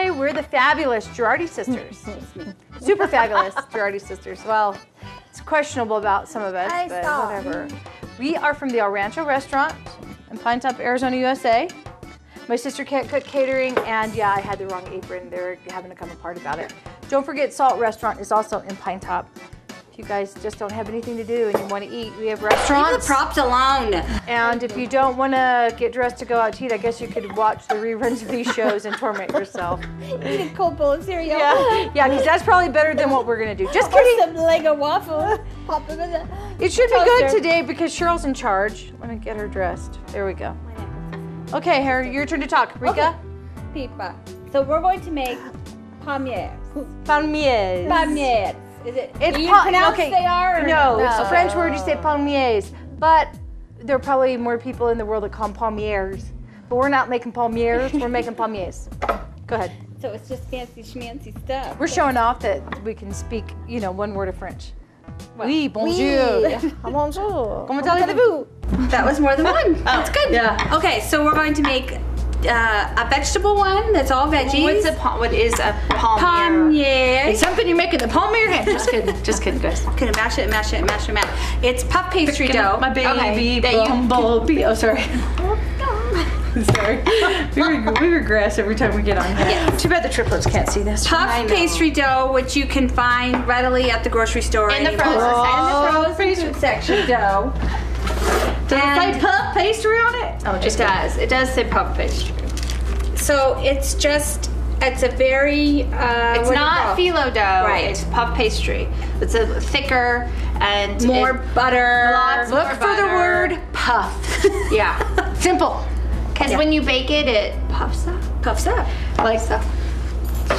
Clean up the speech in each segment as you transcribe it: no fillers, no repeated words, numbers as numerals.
Hi, we're the fabulous Girardi Sisters. Super fabulous Girardi Sisters. Well, it's questionable about some of us, but whatever. We are from the Rancho Restaurant in Pinetop, Arizona, USA. My sister can't cook catering, and yeah, I had the wrong apron. They're having to come apart about it. Don't forget, Salt Restaurant is also in Pinetop. If you guys just don't have anything to do and you want to eat, we have restaurants. Leave the props alone. And if you don't want to get dressed to go out to eat, I guess you could watch the reruns of these shows and torment yourself. Eat a cold bowl of cereal. Yeah, because that's probably better than what we're going to do. Just kidding. Or some Lego waffles. Pop them in the It should be good today because Cheryl's in charge. I'm going to get her dressed. There we go. Okay, your turn to talk. Rika? Okay. Pipa. So we're going to make palmiers. Palmiers. Palmiers. Is it? It's do you pronounce they are? Or no, it's a French word. You say palmiers, but there are probably more people in the world that call them palmiers. But we're not making palmiers. We're making palmiers. Go ahead. So it's just fancy schmancy stuff. We're showing off that we can speak, one word of French. What? Oui, bonjour. Bonjour. Comment allez-vous? That was more than one. That's good. Yeah. Okay, so we're going to make a vegetable one that's all veggies. What is a palmier? Palmier. It's something you make in the palm of your hand. Just kidding, guys. Okay, mash it. It's puff pastry dough. My baby bumblebee. Oh, sorry. Sorry. We regress every time we get on here. Yeah. Too bad the triplets can't see this. Puff pastry dough, which you can find readily at the grocery store. In the frozen food section dough. Does it say puff pastry on it? Oh, It does. It does say puff pastry. So it's a very, It's not phyllo dough. Right. It's puff pastry. It's a thicker and more butter. Look for the word puff. Yeah. Simple. Because when you bake it, it puffs up. Puffs up. Like so.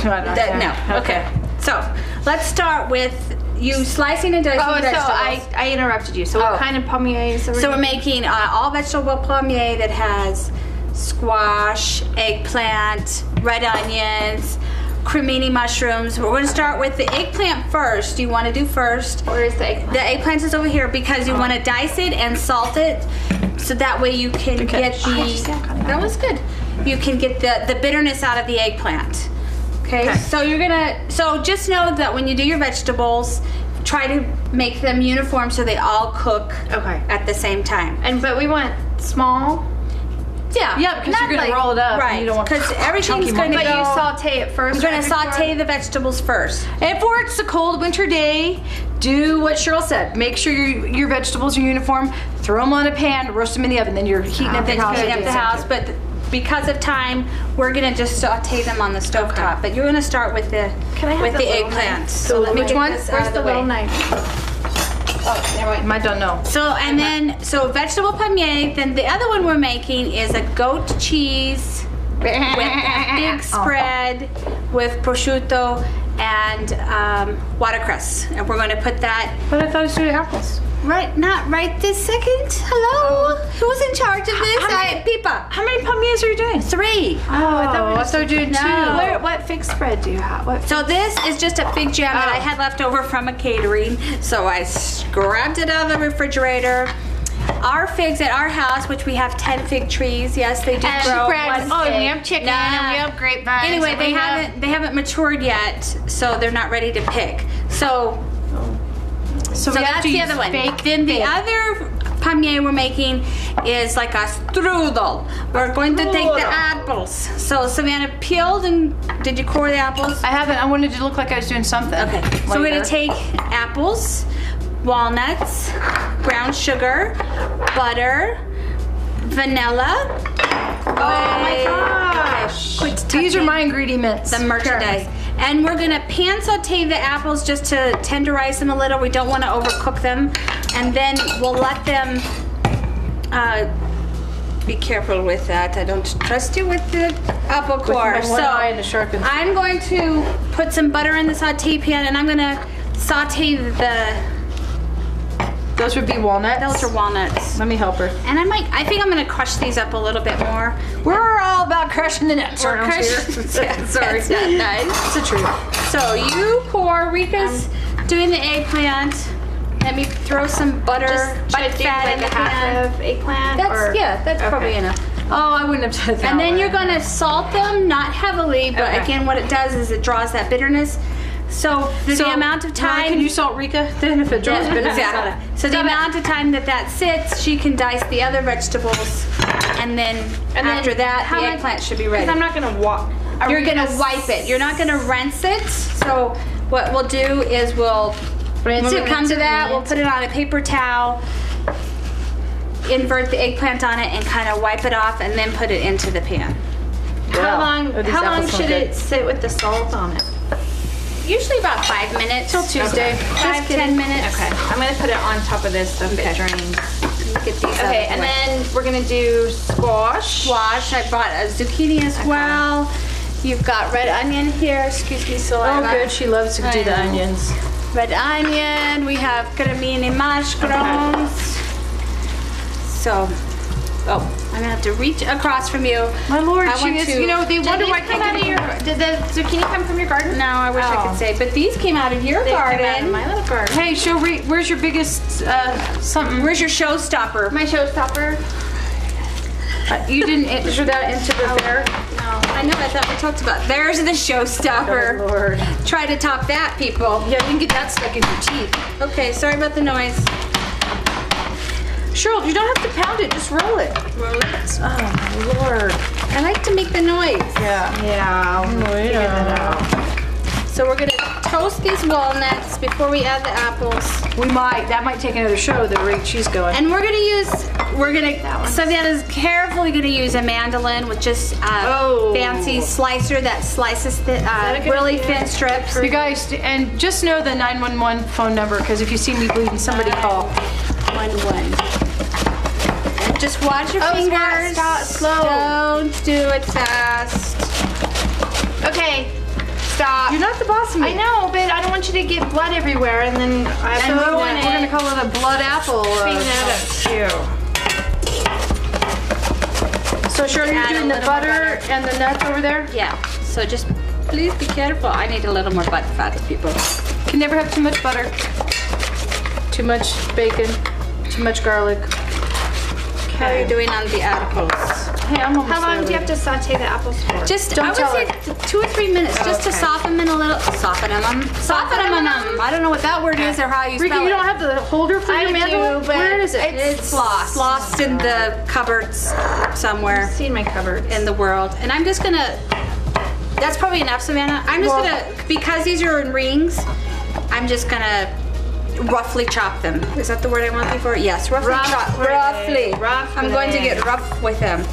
No. Okay. So let's start with you slicing and dicing vegetables. So I interrupted you. So what kind of palmiers are we So we're making all vegetable palmier that has squash, eggplant, red onions, cremini mushrooms. We're going to start with the eggplant first. You want to do first. Where is the eggplant? The eggplant is over here because you want to dice it and salt it, so that way you can get the. That was good. You can get the bitterness out of the eggplant. Okay. So just know that when you do your vegetables, try to make them uniform so they all cook at the same time. But we want small. Yeah, because you're going to roll it up. Right. And you don't want because everything's going to go. But you saute it first. You're going to saute the vegetables first. And for it's a cold winter day, do what Cheryl said. Make sure your vegetables are uniform. Throw them on a pan, roast them in the oven. Then you're heating up the house. But because of time, we're going to just saute them on the stovetop. But you're going to start with the eggplant. So let me Which one? Where's the little knife? Oh, never mind. I don't know. So vegetable palmier. Then the other one we're making is a goat cheese with a big spread with prosciutto and watercress. And we're going to put that. But I thought it was apples. Not right this second. Hello? Who's in charge of this? Pipa. How many palmiers are you doing? 3. I thought you were doing 2. What fig spread do you have? So this is just a fig jam that I had left over from a catering. So I grabbed it out of the refrigerator. Our figs at our house, which we have 10 fig trees. Yes, they do grow. And we have chicken and we have grapevines. Anyway, they haven't matured yet, so they're not ready to pick. So that's the other one. Then the other palmier we're making is like a strudel. We're going to take the apples. So Savannah peeled and did you core the apples? I haven't. I wanted to look like I was doing something. Okay. So we're going to take apples, walnuts, brown sugar, butter, vanilla. Oh my gosh. These are my ingredients. The merchandise. And we're gonna pan saute the apples just to tenderize them a little. We don't want to overcook them. And then we'll let them, be careful with that. I don't trust you with the apple core. So I'm going to put some butter in the saute pan and I'm gonna saute Those would be walnuts? Those are walnuts. Let me help her. And I think I'm gonna crush these up a little bit more. We're all about crushing the nuts. Sorry. That's not nice. It's the truth. So you pour, Rika's doing the eggplant. Let me throw some butter, Should I do fat like in the a half pan. of eggplant? That's probably enough. Oh, I wouldn't have done it that And then way. you're gonna salt them, not heavily, but again, what it does is it draws that bitterness. So the amount of time. Can you salt Rika then if it draws bitterness? Yeah. So the amount of time that sits, she can dice the other vegetables, and then after that, the eggplant should be ready. Because I'm not gonna walk. You're gonna wipe it. You're not gonna rinse it. So what we'll do is we'll when we come to that, we'll put it on a paper towel, invert the eggplant on it, and kind of wipe it off, and then put it into the pan. How long should it sit with the salt on it? Usually about 5 minutes. Till Tuesday. 5-10 minutes. Okay. I'm gonna put it on top of this so it drains. Get these Okay, and then we're gonna do squash. I bought a zucchini as well. You've got red onion here. Excuse me, Saliva. Oh, good. She loves to do the onions. Red onion. We have cremini mushrooms. So, I'm gonna have to reach across from you. My lord, I want to. You know, they wonder why come out of your. Did the zucchini come from your garden? No, I wish I could say, but these came out of your garden. Came out of my little garden. Hey, show where's your biggest something? Where's your showstopper? My showstopper. You didn't enter that into the there? No, I know. I thought we talked about. There's the showstopper. Oh, Lord. Try to top that, people. Yeah, you can get that stuck in your teeth. Okay, sorry about the noise. Cheryl, you don't have to pound it, just roll it. Roll it. Oh, my Lord. I like to make the noise. Yeah. So we're gonna toast these walnuts before we add the apples. We might. That might take another show, the rate she's going. And Savannah's carefully gonna use a mandolin with just fancy slicer that slices the really thin strips. You guys, and just know the 911 phone number, because if you see me bleeding, somebody call. 1-1. And just watch your fingers. Stop, slow. Don't do it fast. Okay. Stop. You're not the boss of me. I know, but I don't want you to get blood everywhere, and then We're gonna call it a blood apple. clean that up too. So Cheryl, you're doing the butter and the nuts over there? Yeah. So just please be careful. I need a little more butter fat, people. Can never have too much butter, too much bacon, too much garlic. How are you doing on the apples? Hey, I'm almost How long there. do you have to saute the apples for? Just, Don't I would tell say 2 or 3 minutes, just to soften them a little. Soften them. I don't know what that word is or how you Rika, spell you it. don't have the holder for your mandolin? do, but Where is it? It's lost in the cupboards somewhere See in my cupboard. in the world. And I'm just gonna, that's probably enough, Savannah. I'm just gonna, because these are in rings, I'm just gonna roughly chop them. Is that the word I want before? Yes, roughly chop. Roughly. I'm going to get rough with them.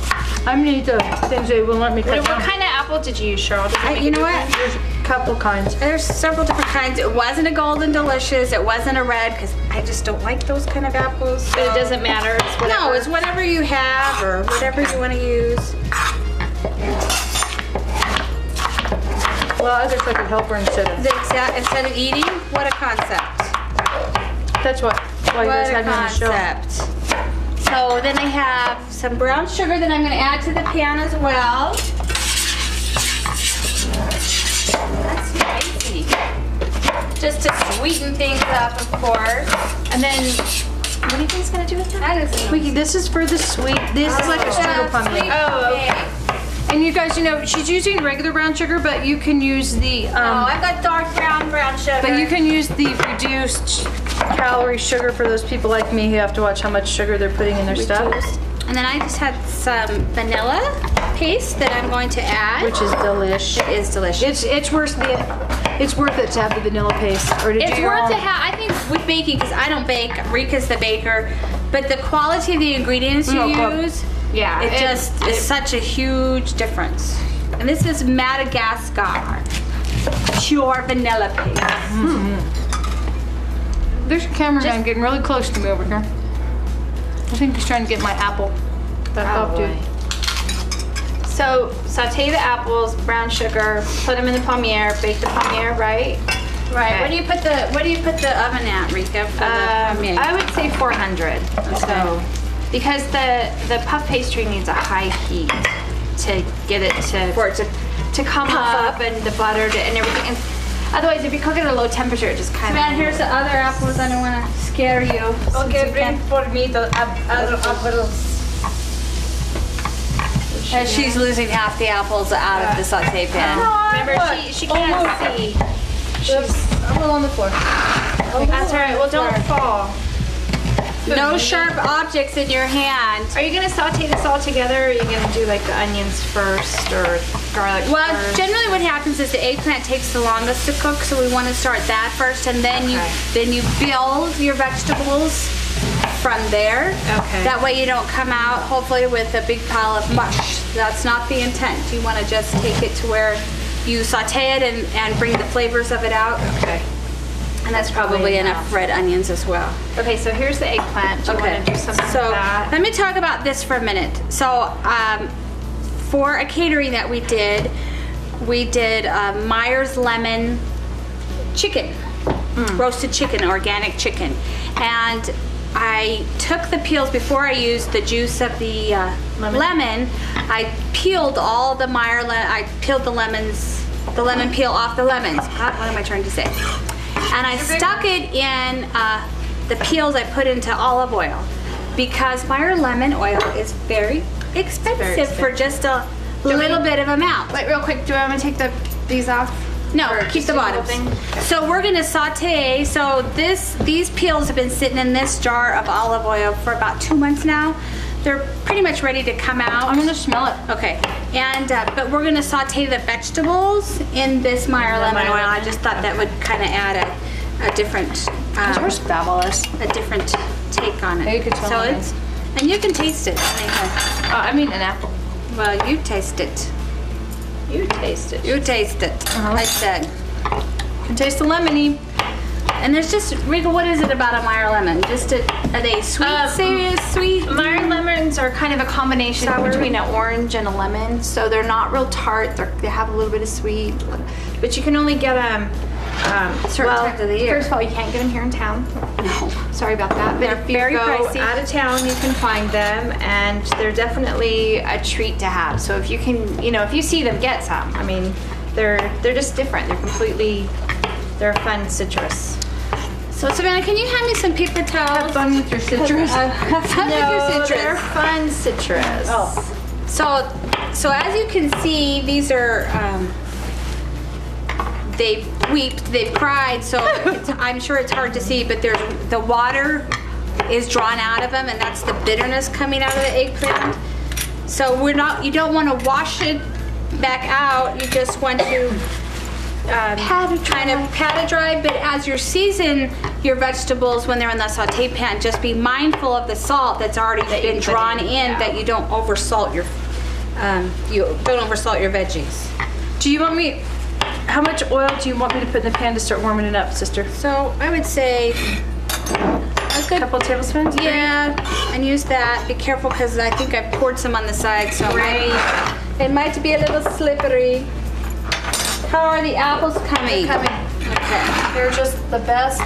I need the things they will let me cut What down. kind of apple did you use, Cheryl? Does it make You a know what? There's a couple kinds. There's several different kinds. It wasn't a golden delicious. It wasn't a red because I just don't like those kind of apples. But it doesn't matter. It's whatever. No, it's whatever you have or whatever you want to use. Well, I guess I could help her instead of. Instead of eating, what a concept. That's why you guys What a had me on the show. concept. So then I have some brown sugar that I'm going to add to the pan as well. That's spicy. Just to sweeten things up, of course. And then, what do you think it's going to do with that? That is Wiki, this is for the sweet. This is like a strudel pumpkin. Oh, okay. And you guys, you know, she's using regular brown sugar, but you can use the Oh, I've got dark brown sugar. but you can use the reduced calorie sugar for those people like me who have to watch how much sugar they're putting in their stuff, And then I just had some vanilla paste that I'm going to add. which is delish. It is delicious. It's worth it to have the vanilla paste or to It's do your worth own. to have, I think, with baking, because I don't bake, Rika's the baker, but the quality of the ingredients you use, Yeah. it just is such a huge difference. And this is Madagascar pure vanilla paste. There's a cameraman getting really close to me over here. I think he's trying to get my apple. That helped you. So saute the apples, brown sugar, put them in the palmier, bake the palmier, right? Right. Okay. What do you put the oven at, Rika? For the palmier? I would say 400. So, because the puff pastry needs a high heat to get it to come up and the butter and everything. And otherwise, if you cook it at a low temperature, it just kind of. Man, here's the other apples. I don't want to scare you. Okay, bring for me the other apples. And she's losing half the apples out of the saute pan. Remember, she can't see. I'm a little on the floor. That's all right. Well, don't fall. No sharp objects in your hand. Are you gonna saute this all together, or are you gonna do like the onions first or garlic first? Generally what happens is the eggplant takes the longest to cook, so we want to start that first, and then you build your vegetables from there. Okay. That way you don't come out hopefully with a big pile of mush. That's not the intent. You want to just take it to where you saute it and bring the flavors of it out. Okay. And that's probably enough red onions as well. Okay, so here's the eggplant. Do you want to do something with that? Let me talk about this for a minute. So for a catering that we did Myers lemon chicken, roasted chicken, organic chicken. And I took the peels before I used the juice of the lemon. I peeled all the I peeled the lemon peel off the lemons. What am I trying to say? And I stuck it in the peels I put into olive oil, because Meyer lemon oil is very expensive for just a little bit of amount. Wait, real quick, do I want to take these off? No, keep the bottoms. So we're gonna saute. So these peels have been sitting in this jar of olive oil for about 2 months now. They're pretty much ready to come out. I'm gonna smell it. Okay, and but we're gonna saute the vegetables in this Meyer lemon oil. I just thought that would kind of add a different, Yours fabulous. a different take on it. Yeah, you could smell it. And you can taste it. I mean an apple. Well, you taste it. You taste it. You taste it. I said. You can taste the lemony. And there's just, Rika, what is it about a Meyer lemon? Are they sweet, serious, sweet? Meyer lemons are kind of a combination between an orange and a lemon, so they're not real tart. They have a little bit of sweet, but you can only get them certain times of the year. First of all, you can't get them here in town. No. Sorry about that. But They're if you very go pricey. out of town, you can find them, and they're definitely a treat to have. So if you can, if you see them, get some. I mean, they're just different. They're a fun citrus. So Savannah, can you hand me some paper towels? Have fun with your citrus. Have fun with your citrus. They're fun citrus. Oh. So as you can see, these are, they've weeped, they've cried, so I'm sure it's hard to see, but the water is drawn out of them, and that's the bitterness coming out of the eggplant. So you don't want to wash it back out, you just want to pat it dry, but as you season your vegetables when they're in the saute pan, just be mindful of the salt that's already been drawn in, that you don't oversalt your veggies. Do you want me? How much oil do you want me to put in the pan to start warming it up, sister? So I would say a good couple tablespoons. Yeah, and use that. Be careful, because I think I poured some on the side, so it might be a little slippery. How are the apples coming? They're coming. Okay. They're just the best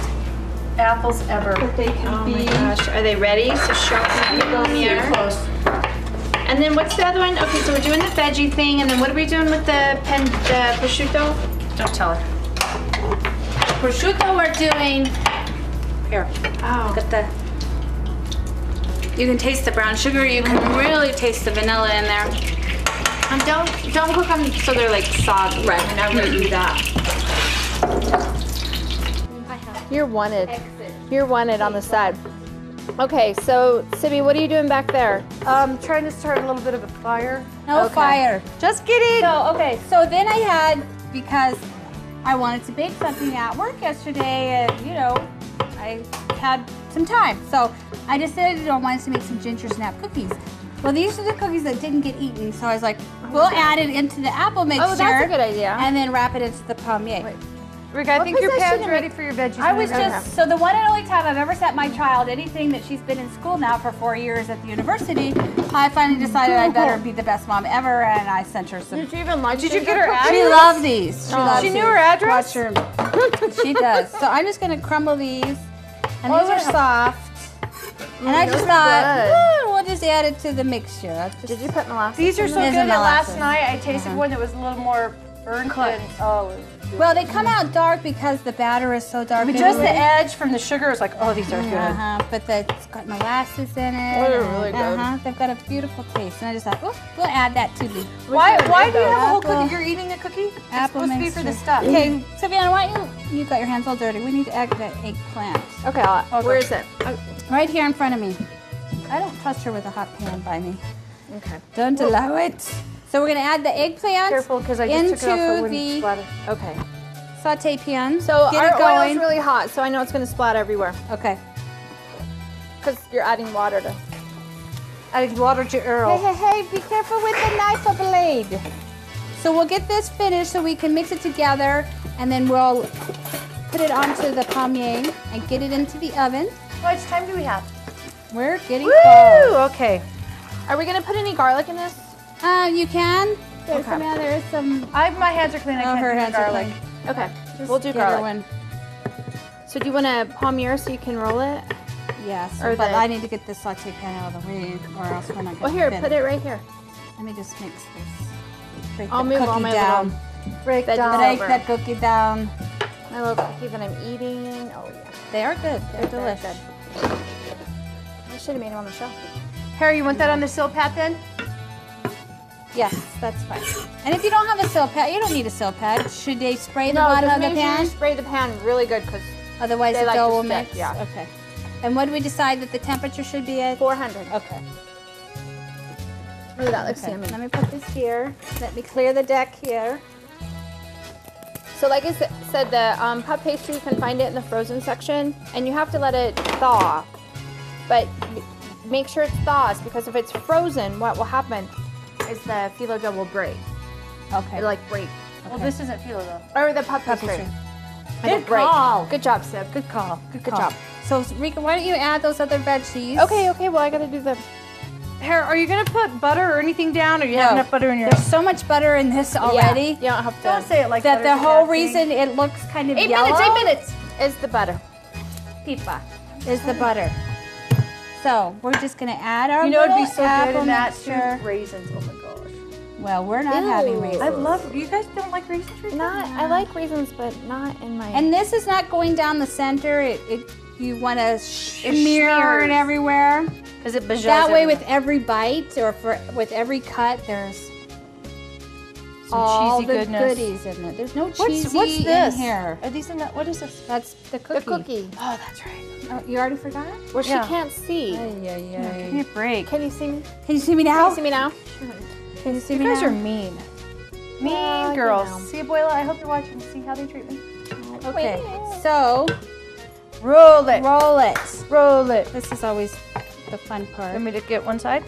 apples ever. They can Oh my gosh, are they ready? So show them here. Close. And then what's the other one? Okay, so we're doing the veggie thing, and then what are we doing with the prosciutto? Don't tell her. Prosciutto we're doing. Here. Oh. Got the. You can taste the brown sugar. You can really taste the vanilla in there. And don't cook them so they're like soggy. Right. I never do that. You're wanted. You're wanted on the side. Okay, so Sibby, what are you doing back there? Trying to start a little bit of a fire. No fire. Just kidding. So then I had, because I wanted to bake something at work yesterday, and I had some time. So I decided I wanted to make some ginger snap cookies. Well, these are the cookies that didn't get eaten, so I was like, we'll add it into the apple mixture. Oh, that's a good idea. And then wrap it into the palmier. Wait. Rick, I think your pan's ready for your veggies. I was so the one and only time I've ever sent my child anything that she's been in school now for 4 years at the university, I finally decided I better be the best mom ever, and I sent her some. Did you even like? Did you get her address? She loved these. She knew her address? Watch her. She does. So I'm just going to crumble these, and these are soft. And I just thought, we'll just add it to the mixture. Did you put molasses? These are so There's good. molasses. Last night I tasted one that was a little more Burnt and, oh. Well, they come out dark because the batter is so dark. But just the edge from the sugar is like, oh, these are good. But it's got molasses in it. Oh, they're really good. They've got a beautiful taste. And I just thought, oh, we'll add that to the. Why do you have a whole cookie? You're eating a cookie? It's Apple supposed to be for the stuff. Okay, Savannah, why don't you got your hands all dirty. We need to add that eggplant. Okay, where is it? Right here in front of me. I don't trust her with a hot pan by me. Okay. Don't allow it. So we're going to add the eggplant Careful, because I just took it off. I into wouldn't the splatter. Okay. saute pan. So get our it going. oil's really hot, so I know it's going to splat everywhere. Okay. Because you're adding water to. Adding water to Earl. Hey, be careful with the knife or blade. So we'll get this finished so we can mix it together, and then we'll put it onto the palmier and get it into the oven. How much time do we have? We're getting Woo! close. Okay. Are we going to put any garlic in this? You can. There's some. Yeah, there's some. My hands are clean. I can't her do hands garlic. are clean. Okay, Just we'll do get her garlic. one. So do you want a palmier so you can roll it? Yes, Or but the- I need to get the saute pan out of the way, or else we're not going to Well, here, put it right here. Let me just mix this. Break I'll the move all cookie my down. Break Veggies down. Break over. that cookie down. My little cookie that I'm eating. Oh, yeah. They are good. They're Very delicious. good. I should have made them on the shelf. Harry, you want that on the sill pat then? Yes, that's fine. And if you don't have a sill pad, you don't need a sill pad. Should they spray the bottom of the make sure pan? you spray the pan really good because Otherwise they the like dough to will stick, mix? yeah. Okay. And what do we decide that the temperature should be at? 400. Okay. Ooh, that looks Okay. yummy. Let me put this here. Let me clear the deck here. So like I said, the puff pastry, you can find it in the frozen section, and you have to let it thaw. But make sure it thaws, because if it's frozen, what will happen is the phyllo dough will break. Okay. It'll like break. Well, this isn't phyllo though. Or the puff pastry. pastry. It'll Good break. call. Good job, Sib. Good call. Good job. So Rika, why don't you add those other veggies? Okay, well I gotta do the... Harry, are you gonna put butter or anything down, or you have No. enough butter in your? There's so much butter in this already You don't have to... Don't say it like that the butter's a whole bad reason thing. it looks kind of 8 yellow minutes. 8 minutes. Is the butter. Pipa is the butter. So we're just gonna add our You know, it'd be little so good apple in that mixture. too. Raisins. Oh my gosh. Well, we're not Ew. having raisins. I love. You guys don't like raisins? Rika? Not, I like raisins, but not in my... And this is not going down the center. You want to smear smears. it everywhere. Because it bejazz That way, everyone. with every bite or with every cut, there's Some all cheesy the goodness. goodies in it. There's no What's cheesy this? in here. Are these in that? What is this? That's the cookie. the cookie. Oh, that's right. Oh, you already forgot? Well, Yeah. she can't see. Give me a break. Can you see me? Can you see me now? Can you see me now? Can you see You me guys now? are mean. Mean Well, you girls. know. See, Abuela, I hope you're watching. See how they treat me. Okay, so Roll it. roll it. Roll it. This is always the fun part. Want me to get one side?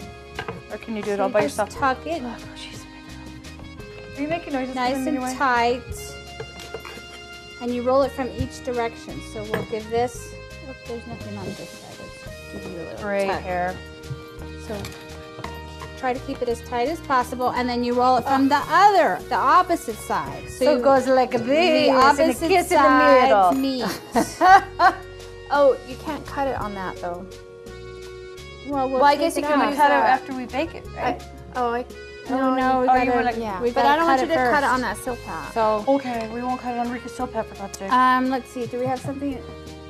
Or can you do it So all by just yourself? tuck it Oh, she's a big girl. Are you making noises? nice for me and anyway? tight. And you roll it from each direction. So we'll give this, oh, there's nothing on this side. Let's give you a little Great tuck. hair. So try to keep it as tight as possible, and then you roll it from the opposite side. So it goes like this. the and a opposite kiss in the sides middle. meet. Oh, you can't cut it on that though. Well, I guess take you it can off. use Cut it that. after we bake it, right? Oh, I... Oh no, we Oh, you gotta, were like- Yeah, we but I gotta don't want cut you to it cut it first. on that silk pad. So, Okay, we won't cut it on Rika's silk pad for God's sake. let's see. Do we have something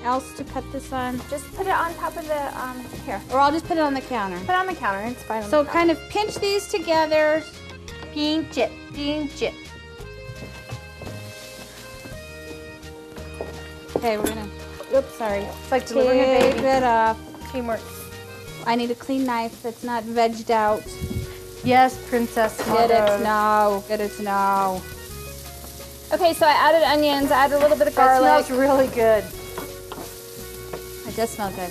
else to cut this on? Just put it on top of the, here. Or I'll just put it on the counter. Put it on the counter, it's fine. on So the kind of pinch these together. Pinch it. Pinch it. Okay, we're gonna. Oops, sorry. It's like delivering a Take baby. that off. Teamwork. I need a clean knife that's not vegged out. Yes, Princess. Get it Motto. now. Get it now. Okay, so I added onions, I added a little bit of That garlic. smells really good. It does smell good.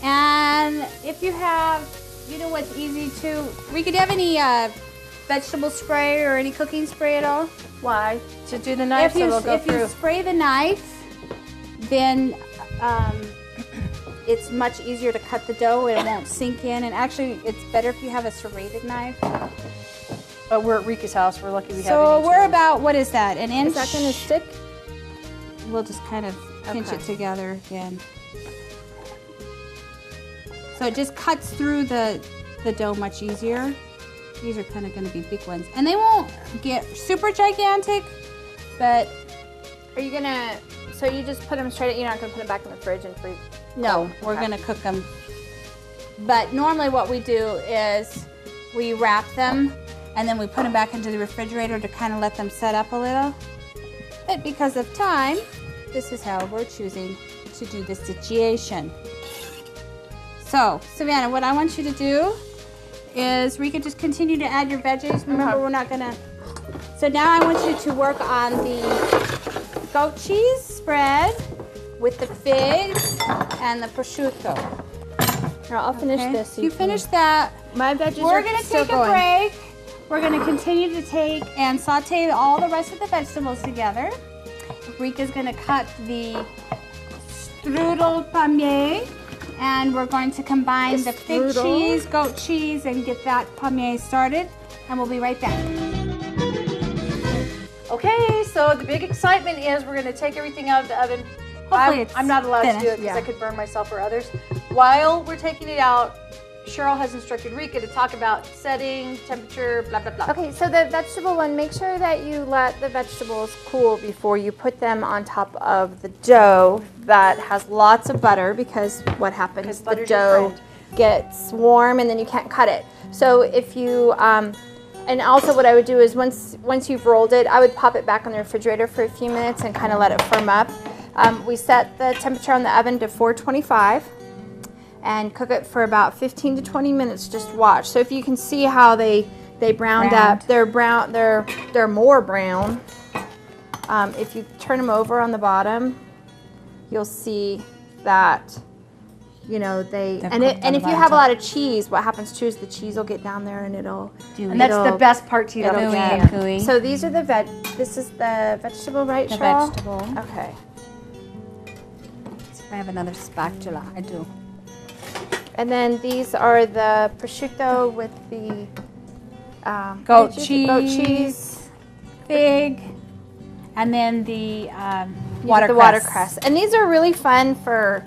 And if you have, you know what's easy to. Rika, do you have any vegetable spray or any cooking spray at all? Why? To do the knife so it'll go if you through. spray the knife, then it's much easier to cut the dough. It won't sink in, and actually, it's better if you have a serrated knife. But we're at Rika's house. We're lucky we have So any we're tools. about, what is that? An inch? Is that gonna stick? We'll just kind of pinch it together again. So it just cuts through the dough much easier. These are kind of going to be big ones. And they won't get super gigantic, but... Are you gonna, so you just put them straight, you're not gonna put them back in the fridge and freeze? No, we're going to cook them. But normally what we do is we wrap them and then we put them back into the refrigerator to kind of let them set up a little. But because of time, this is how we're choosing to do this situation. So, Savannah, what I want you to do is we can just continue to add your veggies. Remember, we're not gonna. So now I want you to work on the goat cheese spread with the fig and the prosciutto. Now I'll finish this. So you finish that. My veggies We're are gonna still take a going. break. We're gonna continue to take and saute all the rest of the vegetables together. Rika's gonna cut the strudel palmier, and we're going to combine the fig cheese, goat cheese, and get that palmier started. And we'll be right back. Okay, so the big excitement is we're going to take everything out of the oven. Hopefully I'm not allowed to do it because I could burn myself or others. While we're taking it out, Cheryl has instructed Rika to talk about setting, temperature, blah, blah, blah. Okay, so the vegetable one, make sure that you let the vegetables cool before you put them on top of the dough that has lots of butter, because what happens, the dough gets warm and then you can't cut it. So if you, and also what I would do is once you've rolled it, I would pop it back on the refrigerator for a few minutes and kind of let it firm up. We set the temperature on the oven to 425. And cook it for about 15 to 20 minutes. Just watch. So if you can see how they browned up, they're brown. They're more brown. If you turn them over on the bottom, you'll see that, you know, and if you have a lot of cheese, what happens too is the cheese will get down there and it'll. And that's the best part to eat. So these are the This is the vegetable, right, Cheryl? The vegetable. Okay. I have another spatula. I do. And then these are the prosciutto with the goat cheese, fig, and then the watercress. And these are really fun for,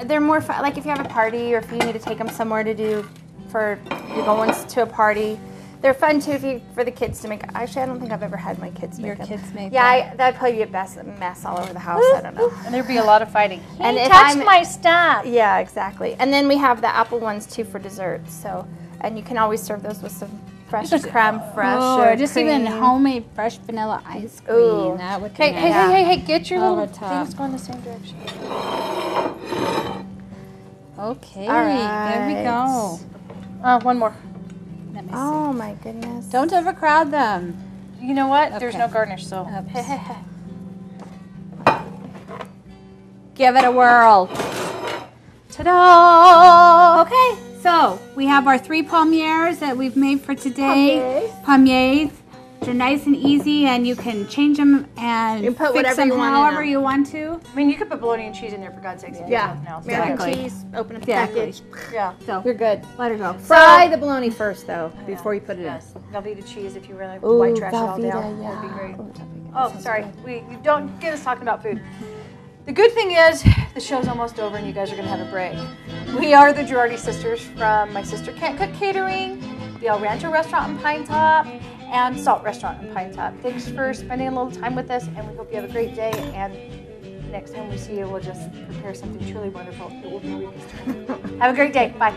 they're more fun, like if you have a party or if you need to take them somewhere to do, for you're going to a party. They're fun too for the kids to make. Actually, I don't think I've ever had my kids make them. Your kids make them. That'd probably be a mess all over the house. I don't know. And there'd be a lot of fighting. And he touched my stuff. Yeah, exactly. And then we have the apple ones too for dessert. So, and you can always serve those with some fresh creme fraiche or just cream. even homemade fresh vanilla ice cream. Ooh. That would hey, get your little things going the same direction. Okay, all right. There we go. One more. Oh my goodness. Don't overcrowd them. You know what? Okay. There's no garnish, so. Give it a whirl. Ta-da! Okay, so we have our 3 palmiers that we've made for today. Palmiers. They're nice and easy, and you can change them and you can put fix them however you want to. I mean, you could put bologna and cheese in there for God's sakes. Yeah. Exactly. Cheese. Open up the package. Yeah. So you're good. Let her go. Fry the bologna first, though, before you put it in. Velveeta cheese, if you really white trash it all down, yeah. that'd be great. Oh, sorry. You don't get us talking about food. The good thing is, the show's almost over and you guys are going to have a break. We are the Girardi Sisters from My Sister Can't Cook Catering, the Rancho Restaurant in Pinetop, and Salt Restaurant in Pinetop. Thanks for spending a little time with us, and we hope you have a great day. And next time we see you, we'll just prepare something truly wonderful. It will be Rika's turn. Have a great day. Bye.